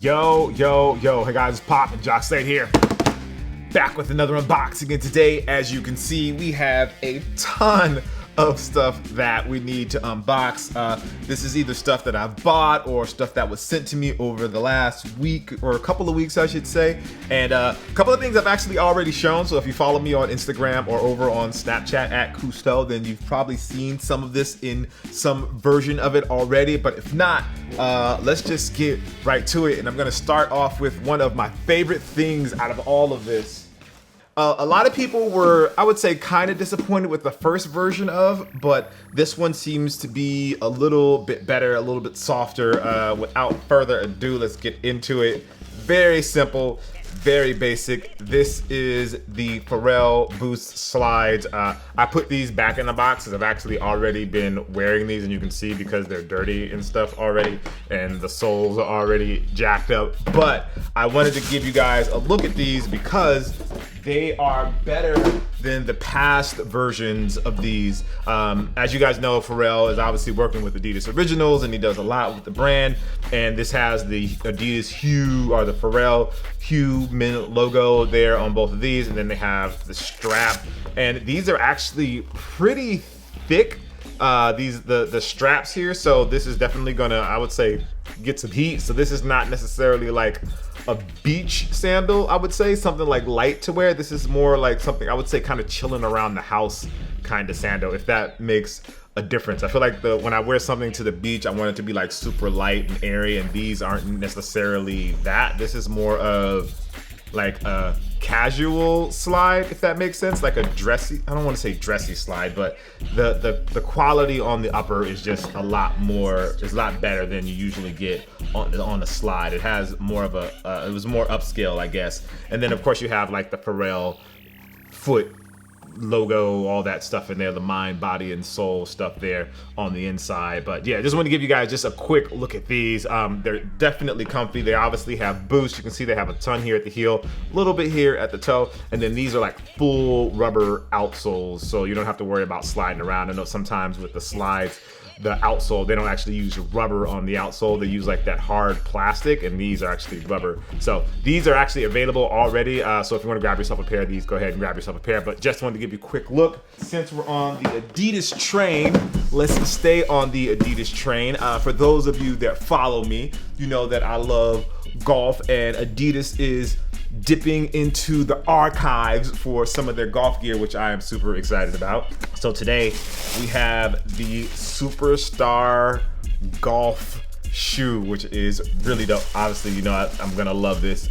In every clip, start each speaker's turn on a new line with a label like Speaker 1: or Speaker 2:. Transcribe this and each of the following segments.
Speaker 1: Yo, hey guys, it's Pop and Jacques Slade here. Back with another unboxing, and today, as you can see, we have a ton of stuff that we need to unbox. This is either stuff that I've bought or stuff that was sent to me over the last week or a couple of weeks, I should say. And a couple of things I've actually already shown. So if you follow me on Instagram or over on Snapchat at Cousteau, then you've probably seen some of this in some version of it already. But if not, let's just get right to it. And I'm gonna start off with one of my favorite things out of all of this. A lot of people were, I would say, kind of disappointed with the first version of, but this one seems to be a little bit better, a little bit softer. Without further ado, let's get into it. Very simple, very basic. This is the Pharrell Boost slides. I put these back in the box because I've actually already been wearing these, and you can see because they're dirty and stuff already, and the soles are already jacked up. But I wanted to give you guys a look at these because they are better than the past versions of these. As you guys know, Pharrell is obviously working with Adidas Originals, and he does a lot with the brand. And this has the Adidas Hue, or the Pharrell Hue Mint logo there on both of these, and then they have the strap. And these are actually pretty thick, the straps here. So this is definitely gonna, I would say, get some heat. So this is not necessarily like a beach sandal, I would say, something like light to wear. This is more like something I would say kind of chilling around the house kind of sandal, if that makes a difference. I feel like when I wear something to the beach, I want it to be like super light and airy, and these aren't necessarily that. This is more of like a casual slide, if that makes sense, like a dressy, I don't want to say dressy slide, but the quality on the upper is just a lot better than you usually get on a slide. It has more of a it was more upscale, I guess. And then of course you have like the Pharrell foot logo, all that stuff in there, the mind, body, and soul stuff there on the inside. But yeah, just want to give you guys just a quick look at these. They're definitely comfy. They obviously have boost. You can see they have a ton here at the heel, a little bit here at the toe, and then these are like full rubber outsoles, so you don't have to worry about sliding around. I know sometimes with the slides, the outsole, they don't actually use rubber on the outsole. They use like that hard plastic, and these are actually rubber. So these are actually available already. So if you want to grab yourself a pair of these, go ahead and grab yourself a pair. But just wanted to give you a quick look. Since we're on the Adidas train, let's stay on the Adidas train. For those of you that follow me, you know that I love golf, and Adidas is dipping into the archives for some of their golf gear, which I am super excited about. So today we have the Superstar golf shoe, which is really dope. Obviously, you know I'm gonna love this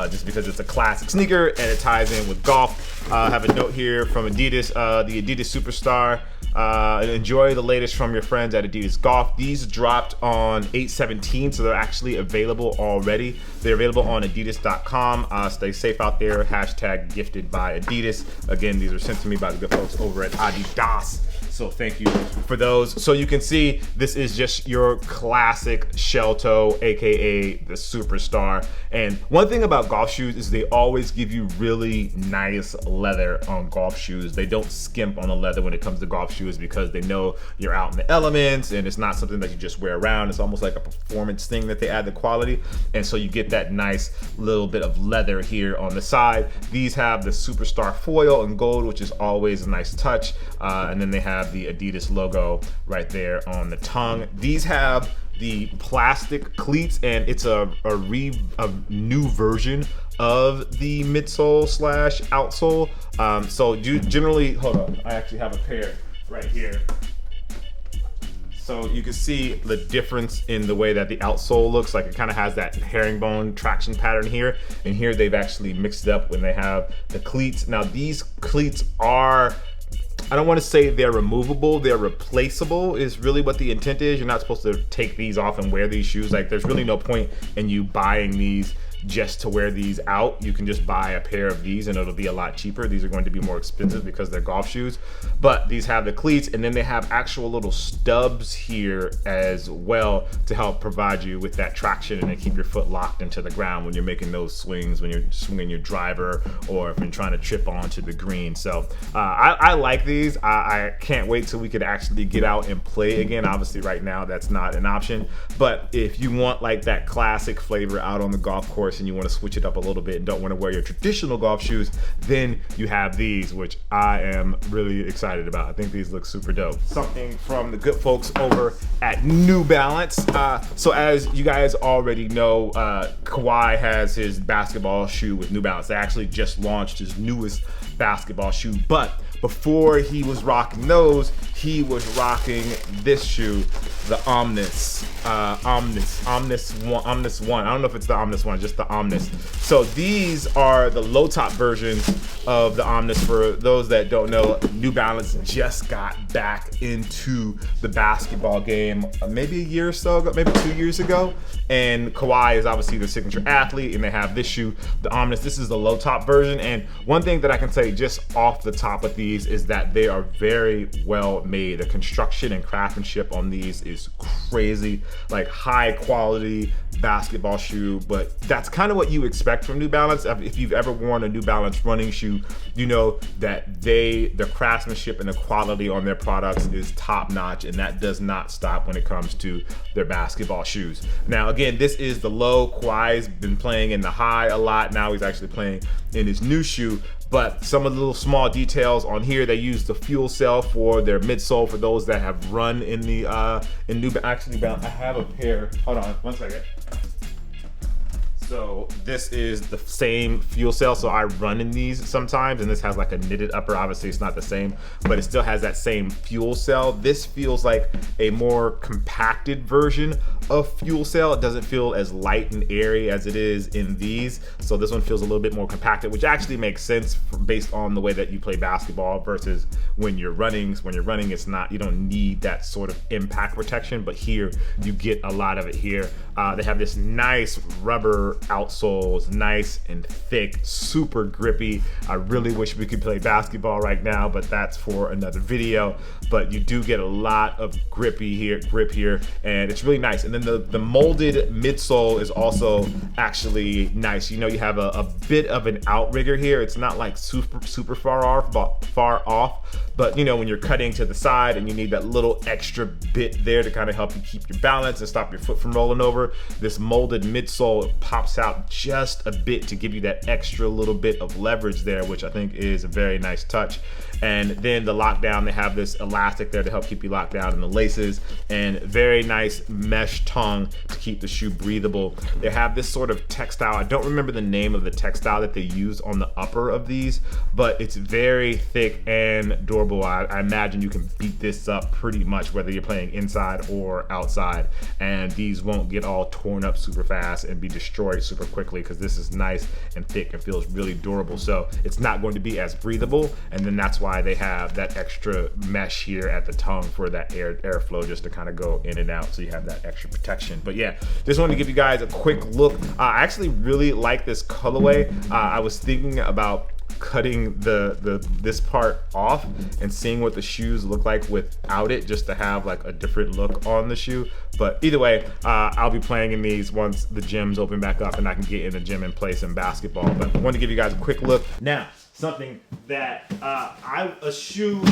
Speaker 1: just because it's a classic sneaker and it ties in with golf. I have a note here from Adidas, the Adidas Superstar. Enjoy the latest from your friends at Adidas Golf. These dropped on 8/17, so they're actually available already. They're available on adidas.com. Stay safe out there. Hashtag gifted by Adidas. Again, these are sent to me by the good folks over at Adidas. So thank you for those. So you can see this is just your classic shell toe, AKA the Superstar. And one thing about golf shoes is they always give you really nice leather on golf shoes. They don't skimp on the leather when it comes to golf shoes because they know you're out in the elements and it's not something that you just wear around. It's almost like a performance thing that they add the quality. And so you get that nice little bit of leather here on the side. These have the Superstar foil in gold, which is always a nice touch. And then they have the Adidas logo right there on the tongue. These have the plastic cleats, and it's a new version of the midsole slash outsole. So you generally, hold on, I actually have a pair right here. So you can see the difference in the way that the outsole looks. Like it kind of has that herringbone traction pattern here, and here they've actually mixed it up when they have the cleats. Now these cleats are, I don't want to say they're removable, they're replaceable is really what the intent is. You're not supposed to take these off and wear these shoes. Like there's really no point in you buying these just to wear these out, you can just buy a pair of these and it'll be a lot cheaper. These are going to be more expensive because they're golf shoes, but these have the cleats, and then they have actual little stubs here as well to help provide you with that traction and keep your foot locked into the ground when you're making those swings, when you're swinging your driver, or if you're trying to trip onto the green. So I like these. I can't wait till we could actually get out and play again. Obviously right now that's not an option, but if you want like that classic flavor out on the golf course and you want to switch it up a little bit and don't want to wear your traditional golf shoes, then you have these, which I am really excited about. I think these look super dope. Something from the good folks over at New Balance. So as you guys already know, Kawhi has his basketball shoe with New Balance. They actually just launched his newest basketball shoe, but before he was rocking those, he was rocking this shoe, the Omnis. Omnis One. I don't know if it's the Omnis One, just the Omnis. So these are the low top versions of the Omnis. For those that don't know, New Balance just got back into the basketball game maybe a year or so ago, maybe 2 years ago. And Kawhi is obviously their signature athlete, and they have this shoe, the Omnis. This is the low top version. And one thing that I can say just off the top with these is that they are very well made. The construction and craftsmanship on these is crazy, like high quality basketball shoe, but that's kind of what you expect from New Balance. If you've ever worn a New Balance running shoe, you know that the craftsmanship and the quality on their products is top notch, and that does not stop when it comes to their basketball shoes. Now again, this is the low. Kawhi's been playing in the high a lot. Now he's actually playing in his new shoe. But some of the little small details on here, they use the fuel cell for their midsole for those that have run in the in New Balance. Actually, I have a pair. Hold on, one second. So this is the same fuel cell. So I run in these sometimes, and this has like a knitted upper. Obviously it's not the same, but it still has that same fuel cell. This feels like a more compacted version of fuel cell. It doesn't feel as light and airy as it is in these. So this one feels a little bit more compacted, which actually makes sense based on the way that you play basketball versus when you're running. When you're running, it's not, you don't need that sort of impact protection, but here you get a lot of it here. They have this nice rubber outsoles, nice and thick, super grippy. I really wish we could play basketball right now, but that's for another video. But you do get a lot of grip here, and it's really nice. And then the molded midsole is also actually nice. You know, you have a bit of an outrigger here. It's not like super far off, but you know, when you're cutting to the side and you need that little extra bit there to kind of help you keep your balance and stop your foot from rolling over, this molded midsole pops out just a bit to give you that extra little bit of leverage there, which I think is a very nice touch. And then the lockdown, they have this elastic there to help keep you locked down in the laces, and very nice mesh tongue to keep the shoe breathable. They have this sort of textile. I don't remember the name of the textile that they use on the upper of these, but it's very thick and durable. I imagine you can beat this up pretty much whether you're playing inside or outside, and these won't get all torn up super fast and be destroyed super quickly because this is nice and thick and feels really durable. So it's not going to be as breathable, and then that's why they have that extra mesh here at the tongue for that airflow just to kind of go in and out, so you have that extra protection. But yeah, just wanted to give you guys a quick look. I actually really like this colorway. I was thinking about cutting this part off and seeing what the shoes look like without it, just to have like a different look on the shoe. But either way, I'll be playing in these once the gyms open back up and I can get in the gym and play some basketball. But I wanted to give you guys a quick look. Now, something that a shoe.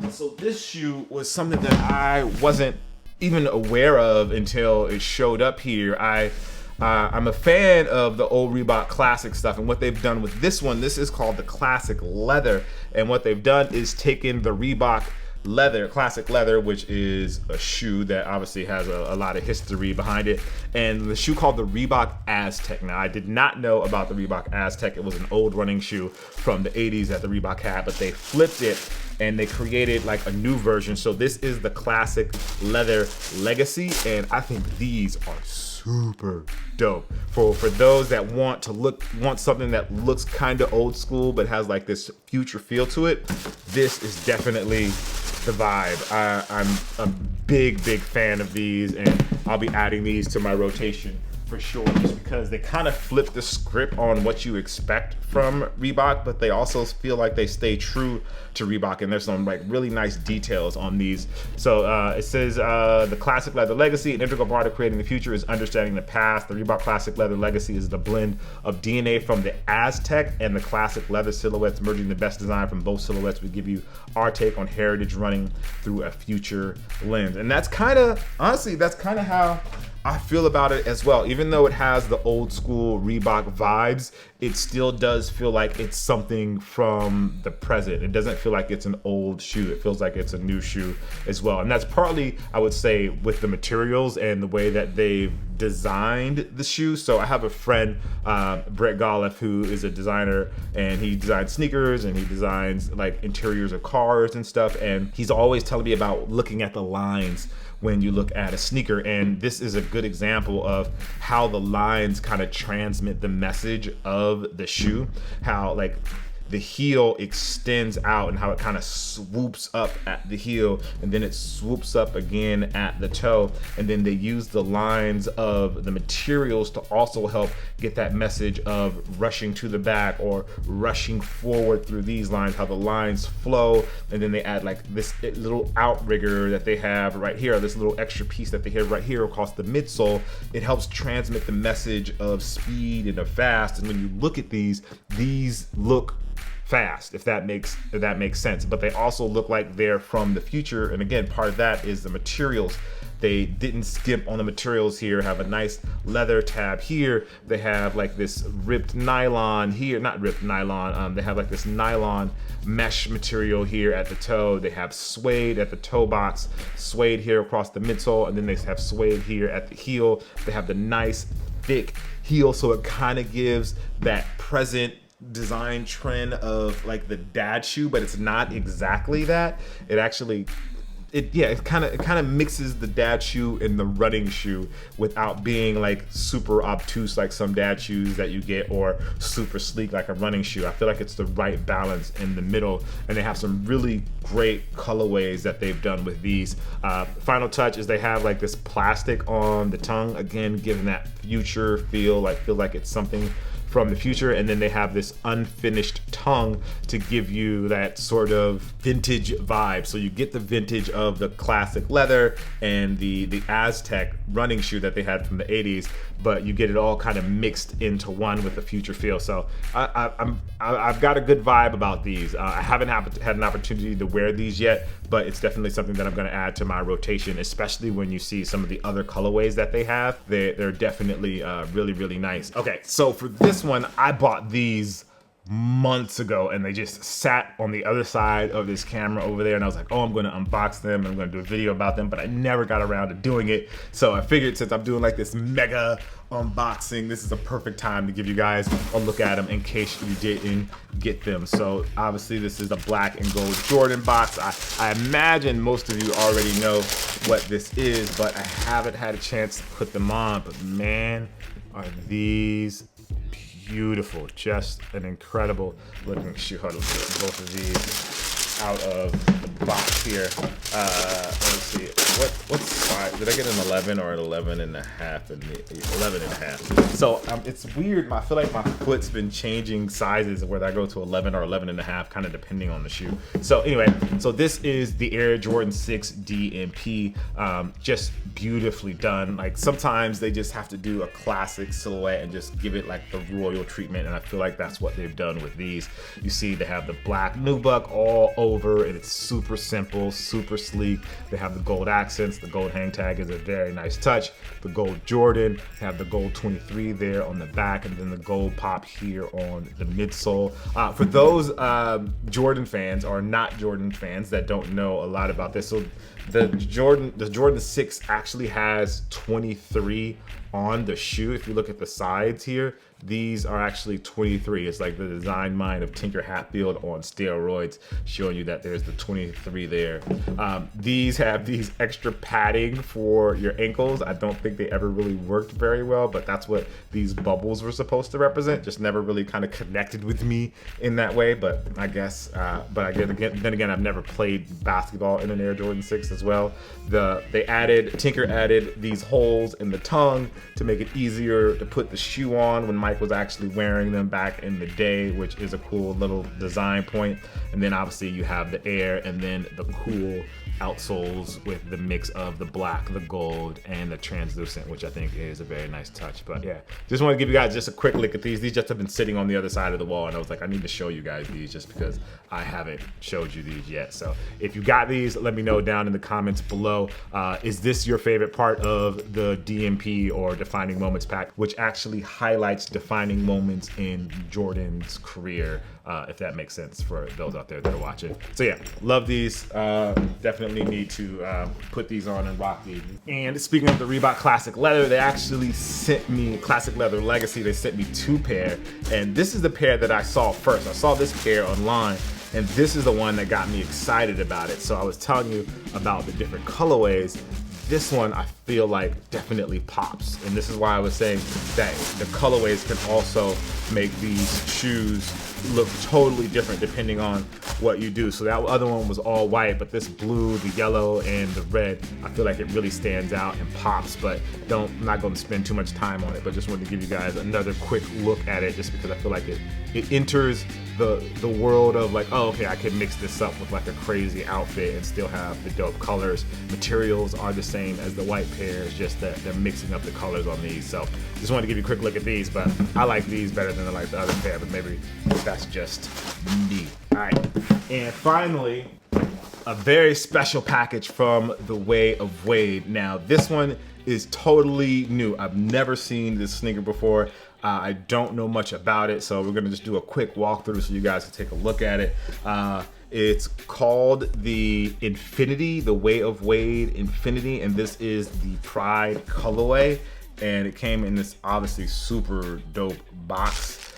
Speaker 1: So this shoe was something that I wasn't even aware of until it showed up here. I'm a fan of the old Reebok classic stuff, and what they've done with this one, this is called the classic leather, and what they've done is taken the Reebok leather, classic leather, which is a shoe that obviously has a lot of history behind it, and the shoe called the Reebok Aztec. Now, I did not know about the Reebok Aztec. It was an old running shoe from the 80s that the Reebok had, but they flipped it and they created like a new version. So this is the classic leather legacy, and I think these are super dope for those that want something that looks kind of old school but has like this future feel to it. This is definitely the vibe. I'm a big fan of these, and I'll be adding these to my rotation for sure, just because they kind of flip the script on what you expect from Reebok, but they also feel like they stay true to Reebok, and there's some like really nice details on these. So it says the classic leather legacy, an integral part of creating the future is understanding the past. The Reebok classic leather legacy is the blend of DNA from the Aztec and the classic leather silhouettes, merging the best design from both silhouettes. We give you our take on heritage running through a future lens. And that's kind of, honestly, that's kind of how I feel about it as well. Even though it has the old school Reebok vibes, it still does feel like it's something from the present. It doesn't feel like it's an old shoe. It feels like it's a new shoe as well. And that's partly, I would say, with the materials and the way that they've designed the shoe. So I have a friend, Brett Golliff, who is a designer, and he designs sneakers and he designs like interiors of cars and stuff. And he's always telling me about looking at the lines when you look at a sneaker, and this is a good example of how the lines kind of transmit the message of the shoe, how like the heel extends out and how it kind of swoops up at the heel and then it swoops up again at the toe, and then they use the lines of the materials to also help get that message of rushing to the back or rushing forward through these lines, how the lines flow, and then they add like this little outrigger that they have right here, this little extra piece that they have right here across the midsole. It helps transmit the message of speed and of fast, and when you look at these look fast, if that makes sense, but they also look like they're from the future. And again, part of that is the materials. They didn't skimp on the materials here. Have a nice leather tab here. They have like this ripped nylon here, not ripped nylon, they have like this nylon mesh material here at the toe. They have suede at the toe box, suede here across the midsole, and then they have suede here at the heel. They have the nice thick heel, so it kind of gives that present design trend of like the dad shoe, but it's not exactly that. It actually, it kind of mixes the dad shoe and the running shoe without being like super obtuse like some dad shoes that you get, or super sleek like a running shoe. I feel like it's the right balance in the middle, and they have some really great colorways that they've done with these. Final touch is they have like this plastic on the tongue, again giving that future feel like it's something from the future, and then they have this unfinished tongue to give you that sort of vintage vibe. So you get the vintage of the classic leather and the Aztec running shoe that they had from the 80s, but you get it all kind of mixed into one with the future feel. So I've got a good vibe about these. I haven't had an opportunity to wear these yet, but it's definitely something that I'm going to add to my rotation, especially when you see some of the other colorways that they have. They're definitely really, really nice. Okay, so for this one, I bought these months ago, and they just sat on the other side of this camera over there, and I was like, oh, I'm going to unbox them, I'm going to do a video about them, but I never got around to doing it. So I figured, since I'm doing like this mega unboxing, this is a perfect time to give you guys a look at them in case you didn't get them. So obviously this is the black and gold Jordan box. I imagine most of you already know what this is, but I haven't had a chance to put them on. But man, are these beautiful. Just an incredible looking shoe. Hold on, let's get both of these out of the box here. Let's see, what size did I get? An 11 or an 11 and a half? And 11 and a half. So it's weird, I feel like my foot's been changing sizes, whether I go to 11 or 11 and a half, kind of depending on the shoe. So anyway, so this is the Air Jordan 6 DMP. Just beautifully done. Like sometimes they just have to do a classic silhouette and just give it like the royal treatment, and I feel like that's what they've done with these. You see they have the black nubuck all over, and it's super simple, super sleek. They have the gold accents. The gold hang tag is a very nice touch. The gold Jordan, they have the gold 23 there on the back, and then the gold pop here on the midsole. For those Jordan fans or not Jordan fans that don't know a lot about this, so the Jordan 6 actually has 23 on the shoe. If you look at the sides here, these are actually 23. It's like the design mind of Tinker Hatfield on steroids, showing you that there's the 23 there. These have these extra padding for your ankles. I don't think they ever really worked very well, but that's what these bubbles were supposed to represent. Just never really kind of connected with me in that way, but I guess, then again, I've never played basketball in an Air Jordan 6 as well. Tinker added these holes in the tongue to make it easier to put the shoe on when Mike was actually wearing them back in the day, which is a cool little design point. And then obviously you have the Air and then the cool outsoles with the mix of the black, the gold, and the translucent, which I think is a very nice touch. But yeah, just want to give you guys just a quick look at these. These just have been sitting on the other side of the wall, and I was like, I need to show you guys these just because I haven't showed you these yet. So if you got these, let me know down in the comments below. Is this your favorite part of the DMP or Defining Moments pack, which actually highlights defining moments in Jordan's career, if that makes sense for those out there that are watching. So yeah, love these. Definitely need to put these on and rock these. And speaking of the Reebok Classic Leather, they actually sent me Classic Leather Legacy. They sent me 2 pair, and this is the pair that I saw first. I saw this pair online, and this is the one that got me excited about it. So I was telling you about the different colorways. This one I feel like definitely pops, and this is why I was saying that the colorways can also make these shoes look totally different depending on what you do. So that other one was all white, but this blue, the yellow, and the red, I feel like it really stands out and pops. But I'm not going to spend too much time on it, but just wanted to give you guys another quick look at it, just because I feel like it enters the world of like, oh, okay, I can mix this up with like a crazy outfit and still have the dope colors. Materials are the same as the white pairs, just that they're mixing up the colors on these. So just wanted to give you a quick look at these, but I like these better than I like the other pair, but maybe that's just me. All right, and finally, a very special package from the Way of Wade. Now, this one is totally new. I've never seen this sneaker before. I don't know much about it, so we're gonna just do a quick walkthrough so you guys can take a look at it. It's called the Infinity, the Way of Wade Infinity, and this is the Pride colorway, and it came in this obviously super dope box.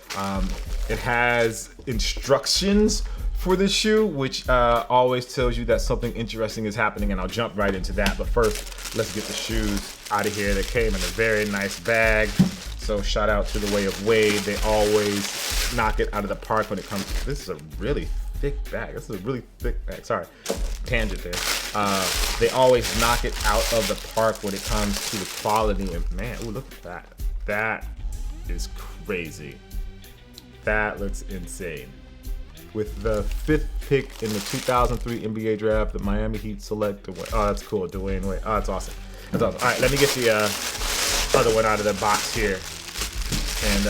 Speaker 1: It has instructions for the shoe, which always tells you that something interesting is happening, and I'll jump right into that. But first, let's get the shoes out of here. They came in a very nice bag. So shout out to the Way of Wade. They always knock it out of the park when it comes to, this is a really thick bag. This is a really thick bag. Sorry, tangent there. They always knock it out of the park when it comes to the quality. And man, ooh, look at that. That is crazy. That looks insane. With the 5th pick in the 2003 NBA draft, the Miami Heat select, oh, that's cool, Dwayne Wade. Oh, that's awesome. That's awesome. All right, let me get the other one out of the box here and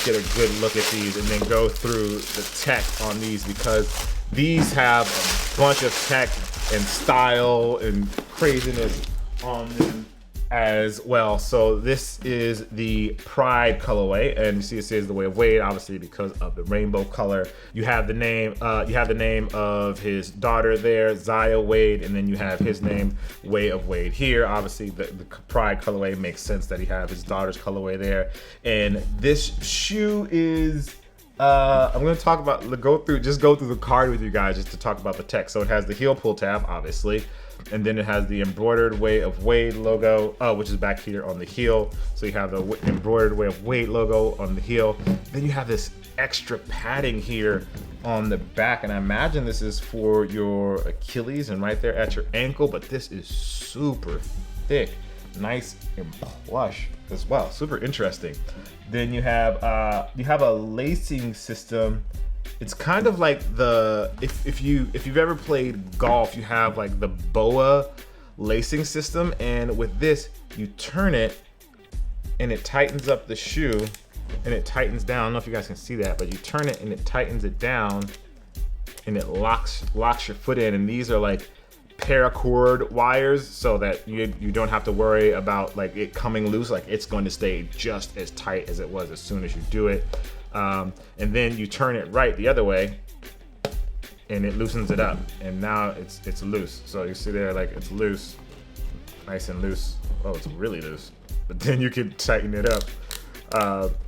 Speaker 1: get a good look at these, and then go through the tech on these, because these have a bunch of tech and style and craziness on them as well. So this is the Pride colorway, and you see it says the Way of Wade, obviously because of the rainbow color. You have the name of his daughter there, Zaya Wade, and then you have his name, Way of Wade here. Obviously the Pride colorway makes sense that he have his daughter's colorway there. And this shoe is I'm gonna talk about, go through the card with you guys just to talk about the tech. So it has the heel pull tab, obviously, and then it has the embroidered Way of Wade logo, which is back here on the heel. So you have the embroidered Way of Wade logo on the heel. Then you have this extra padding here on the back, and I imagine this is for your Achilles and right there at your ankle, but this is super thick, nice and plush as well, super interesting. Then you have a lacing system. It's kind of like the, if you've ever played golf, you have like the BOA lacing system, and with this you turn it and it tightens up the shoe and it tightens down. I don't know if you guys can see that, but you turn it and it tightens it down and it locks your foot in. And these are like paracord wires, so that you don't have to worry about like it coming loose. Like it's going to stay just as tight as it was as soon as you do it. And then you turn it right the other way and it loosens it up, and now it's loose. So you see there, like it's loose, nice and loose. Oh, it's really loose. But then you can tighten it up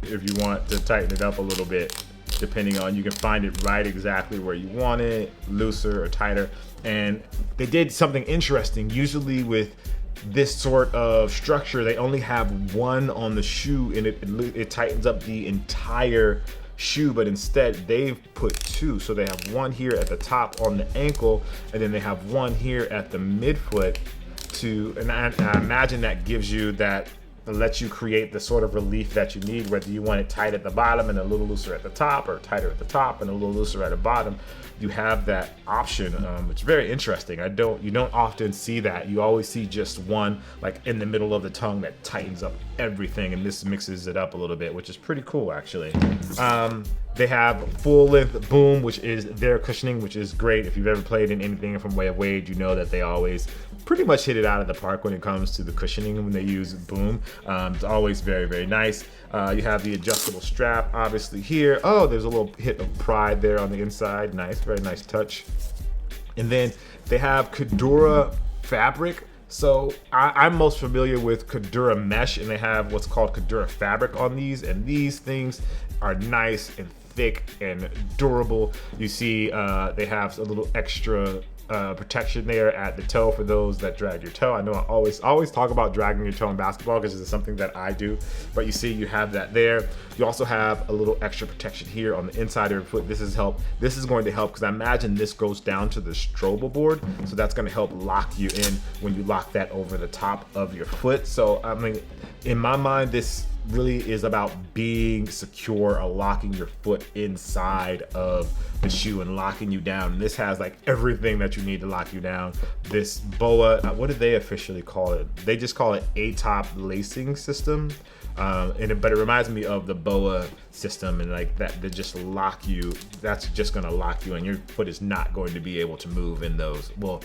Speaker 1: if you want to tighten it up a little bit, depending on, you can find it right exactly where you want it, looser or tighter. And they did something interesting. Usually with this sort of structure, they only have one on the shoe, and it tightens up the entire shoe, but instead they've put two. So they have one here at the top on the ankle, and then they have one here at the midfoot and I imagine that gives you that lets you create the sort of relief that you need, whether you want it tight at the bottom and a little looser at the top, or tighter at the top and a little looser at the bottom. You have that option. It's very interesting. You don't often see that. You always see just one, like in the middle of the tongue, that tightens up everything, and this mixes it up a little bit, which is pretty cool actually. They have full length boom, which is their cushioning, which is great. If you've ever played in anything from Way of Wade, you know that they always pretty much hit it out of the park when it comes to the cushioning when they use boom. It's always very, very nice. You have the adjustable strap, obviously here. Oh, there's a little hit of pride there on the inside. Nice, very nice touch. And then they have Cordura fabric. So I'm most familiar with Cordura mesh, and they have what's called Cordura fabric on these, and these things are nice and thick and durable. You see they have a little extra protection there at the toe for those that drag your toe. I know I always talk about dragging your toe in basketball because it's something that I do, but you see you have that there. You also have a little extra protection here on the inside of your foot. This is going to help because I imagine this goes down to the Strobel board, so that's going to help lock you in when you lock that over the top of your foot. So I mean, in my mind, this really is about being secure or locking your foot inside of the shoe and locking you down. And this has like everything that you need to lock you down. This BOA, what did they officially call it? They just call it A-top lacing system. But it reminds me of the BOA system, and like that, they just lock you. That's just gonna lock you, and your foot is not going to be able to move in those. Well,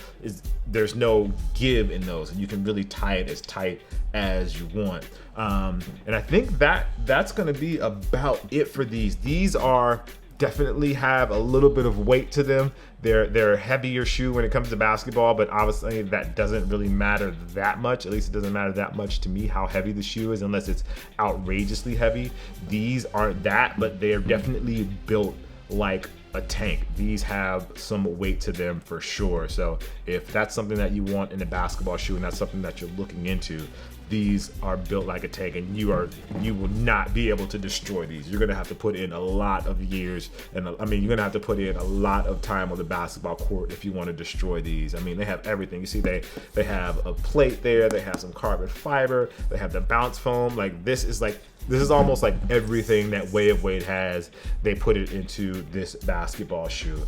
Speaker 1: there's no give in those, and you can really tie it as tight as you want. And I think that's gonna be about it for these. These are definitely have a little bit of weight to them. They're a heavier shoe when it comes to basketball, but obviously that doesn't really matter that much. At least it doesn't matter that much to me how heavy the shoe is, unless it's outrageously heavy. These aren't that, but they're definitely built like a tank. These have some weight to them for sure. So if that's something that you want in a basketball shoe and that's something that you're looking into, these are built like a tank, and you will not be able to destroy these. You're gonna have to put in a lot of years, and I mean, you're gonna have to put in a lot of time on the basketball court if you want to destroy these. I mean, they have everything. You see, they have a plate there. They have some carbon fiber. They have the bounce foam. Like this is almost like everything that Way of Wade has. They put it into this basketball shoe.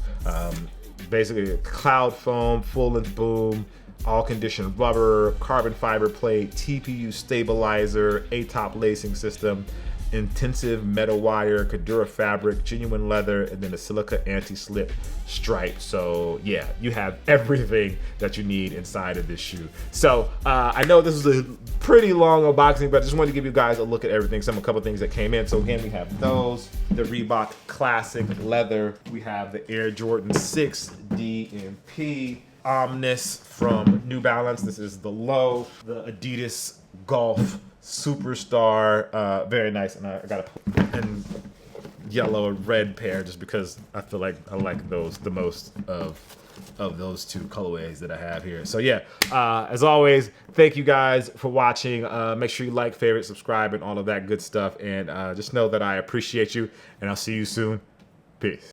Speaker 1: Basically, cloud foam, full length boom, all conditioned rubber, carbon fiber plate, TPU stabilizer, A-top lacing system, intensive metal wire, Cordura fabric, genuine leather, and then a silica anti-slip stripe. So yeah, you have everything that you need inside of this shoe. So I know this is a pretty long unboxing, but I just wanted to give you guys a look at everything, a couple things that came in. So again, we have those, the Reebok Classic Leather. We have the Air Jordan 6 DMP. Omnis from New Balance. This is the low, the Adidas Golf Superstar. Very nice, and I got a yellow and red pair just because I feel like I like those the most of those two colorways that I have here. So yeah, as always, thank you guys for watching. Make sure you like, favorite, subscribe, and all of that good stuff. And just know that I appreciate you, and I'll see you soon. Peace.